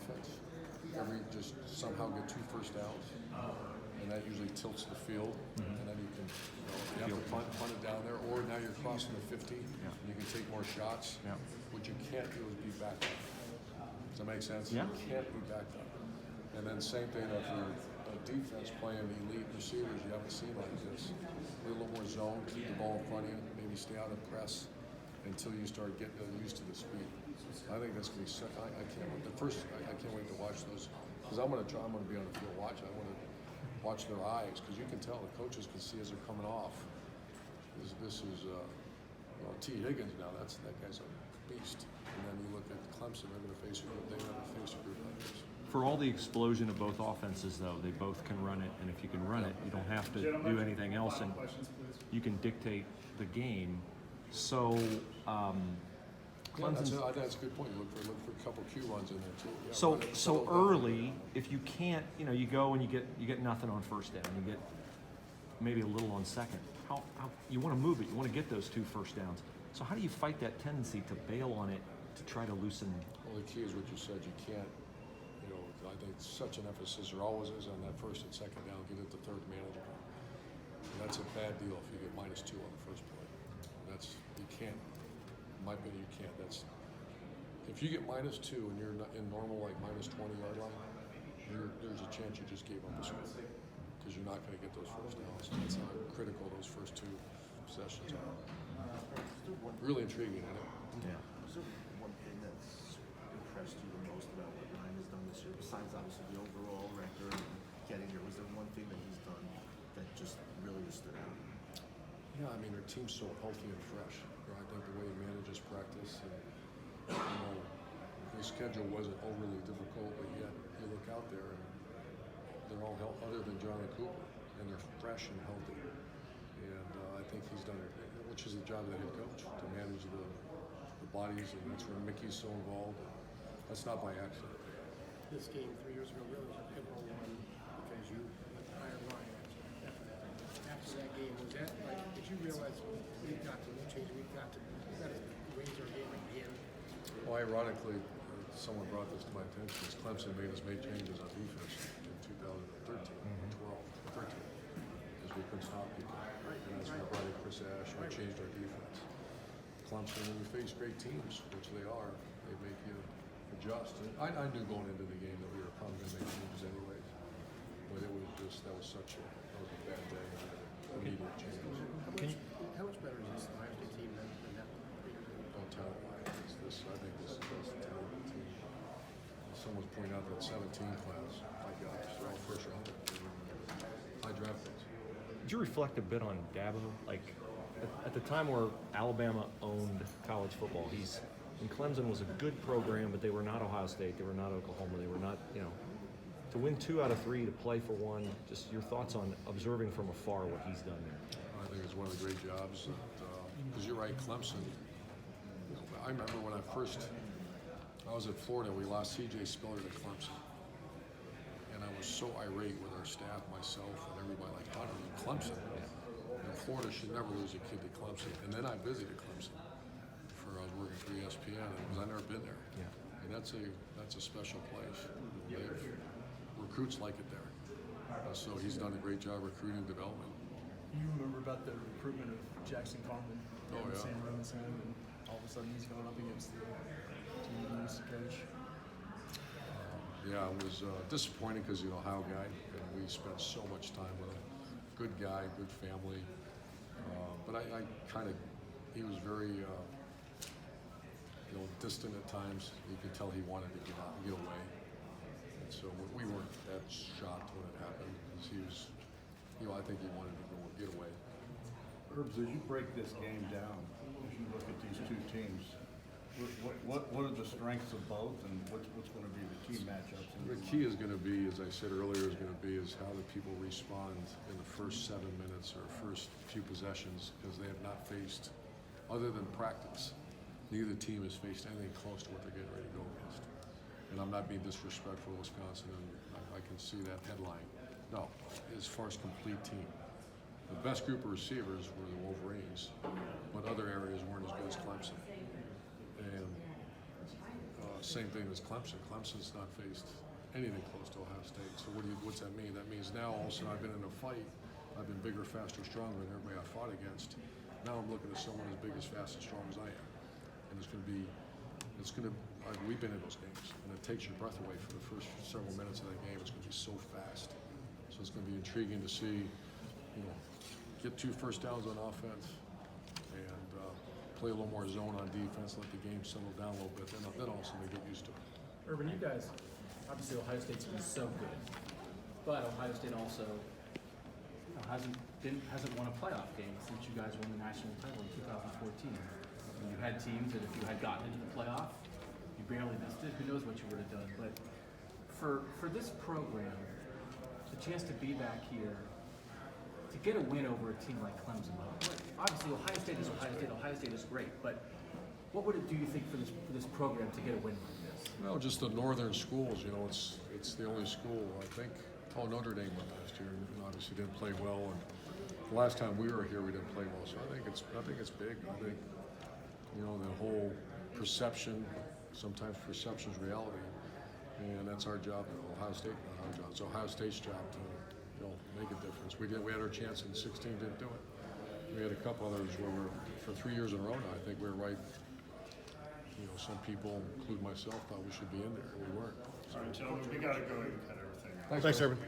offense. Just somehow get 2 first downs, and that usually tilts the field, and then you can you have to punt it down there, or now you're crossing the 50, and you can take more shots. Yeah. What you can't do is be backed up. Does that make sense? Yeah. You can't be backed up. And then same thing if you're a defense playing elite receivers you haven't seen like this. A little more zone, keep the ball in front of you, maybe stay out of press until you start getting used to the speed. I think that's going to be sick. I can't wait. I can't wait to watch those because I'm going to be on the field watching. I want to watch their eyes because you can tell the coaches can see as they're coming off. This is T. Higgins now. That guy's a beast. And then you look at Clemson. They're going to face a group. They never face a group like this. For all the explosion of both offenses, though, they both can run it, and if you can run it, you don't have to do anything else, and you can dictate the game. So, Clemson's, I think that's a good point. You look for a couple Q runs in there too. Yeah, so early, if you can't, you go and you get nothing on first down, you get maybe a little on second. How you want to move it? You want to get those 2 first downs. So how do you fight that tendency to bail on it to try to loosen? Well, the key is what you said. You can't. I think such an emphasis there always is on that first and second down. Get it to third manageable. And that's a bad deal if you get -2 on the first play. You can't. In my opinion, you can't. If you get -2 and you're not in normal like -20 yard line, there's a chance you just gave up a score because you're not going to get those first downs. That's how critical those first 2 possessions are. Really intriguing, isn't it? Yeah. Is there one thing that's impressed you the most about what Ryan has done this year, besides obviously the overall record and getting here? Was there one thing that he's done that just really stood out? Yeah, I mean, their team's so healthy and fresh. I think the way he manages practice, and his schedule wasn't overly difficult, but yet you look out there and they're all healthy, other than Jonathan Cooper, and they're fresh and healthy. And I think he's done it, which is the job of the head coach, to manage the bodies, and that's where Mickey's so involved. That's not by accident. This game 3 years ago really was a pivotal one because you hired Ryan after that game. Was that like, did you realize we've got to change, we've got to raise our game again? Well, ironically, someone brought this to my attention. Clemson made changes on defense in 2013, 13, as we couldn't stop people. And as we brought in Chris Ash, we changed our defense. Clemson, when we face great teams, which they are, they make you adjust. And I knew going into the game that we were probably going to make changes anyways. But it was just, that was a bad day. Immediate changes. How much better is this Ohio State team than that one? Don't tell it why. I think this is the best talented team. Someone's pointing out that 17 class. My gosh, they're all first round. High draft picks. Did you reflect a bit on Dabo? Like, at the time where Alabama owned college football, and Clemson was a good program, but they were not Ohio State, they were not Oklahoma, they were not, to win 2 out of 3, to play for 1, just your thoughts on observing from afar what he's done there. I think it's one of the great jobs, because you're right, Clemson. I remember when I was at Florida, we lost C.J. Spiller to Clemson. And I was so irate with our staff, myself, and everybody, like, how do you Clemson? And Florida should never lose a kid to Clemson. And then I visited Clemson I was working for ESPN, because I've never been there. Yeah. And that's a special place. Recruits like it there. So he's done a great job recruiting and development. You remember about the recruitment of Jackson Carman in the same room as him, and all of a sudden he's going up against the team he used to coach. Yeah, it was disappointing because, Ohio guy, and we spent so much time with him. Good guy, good family. But he was very, distant at times. You could tell he wanted to get out and get away. And so we weren't that shocked when it happened, because he was, I think he wanted to go and get away. Herbs, as you break this game down, as you look at these 2 teams, what are the strengths of both, and what's going to be the key matchups? The key is going to be, as I said earlier, is how do people respond in the first 7 minutes or first few possessions, because they have not faced, other than practice, neither team has faced anything close to what they're getting ready to go against. And I'm not being disrespectful to Wisconsin, and I can see that headline. No, as far as complete team. The best group of receivers were the Wolverines, but other areas weren't as good as Clemson. And Same thing as Clemson. Clemson's not faced anything close to Ohio State. So what's that mean? That means now all of a sudden I've been in a fight. I've been bigger, faster, stronger than everybody I fought against. Now I'm looking at someone as big, as fast, as strong as I am, and we've been in those games, and it takes your breath away for the first several minutes of that game. It's going to be so fast. So it's going to be intriguing to see, get 2 first downs on offense and play a little more zone on defense, let the game settle down a little bit. Then all of a sudden they get used to it. Urban, you guys, obviously Ohio State's been so good, but Ohio State also hasn't won a playoff game since you guys won the national title in 2014. And you had teams that if you had gotten into the playoff, you barely missed it. Who knows what you would have done? But for this program, the chance to be back here, to get a win over a team like Clemson, obviously Ohio State is Ohio State. Ohio State is great, but what would it do, you think, for this program to get a win like this? Well, just the northern schools. It's the only school I think. Notre Dame went last year, and obviously didn't play well. And the last time we were here, we didn't play well. So I think it's big. I think the whole perception. Sometimes perception's reality, and that's our job. Ohio State, not our job. It's Ohio State's job to make a difference. We had our chance in 16, didn't do it. We had a couple others where for 3 years in a row now, I think we were right. Some people, including myself, thought we should be in there, and we weren't. All right, gentlemen, we got to go and cut everything out. Thanks, Urban.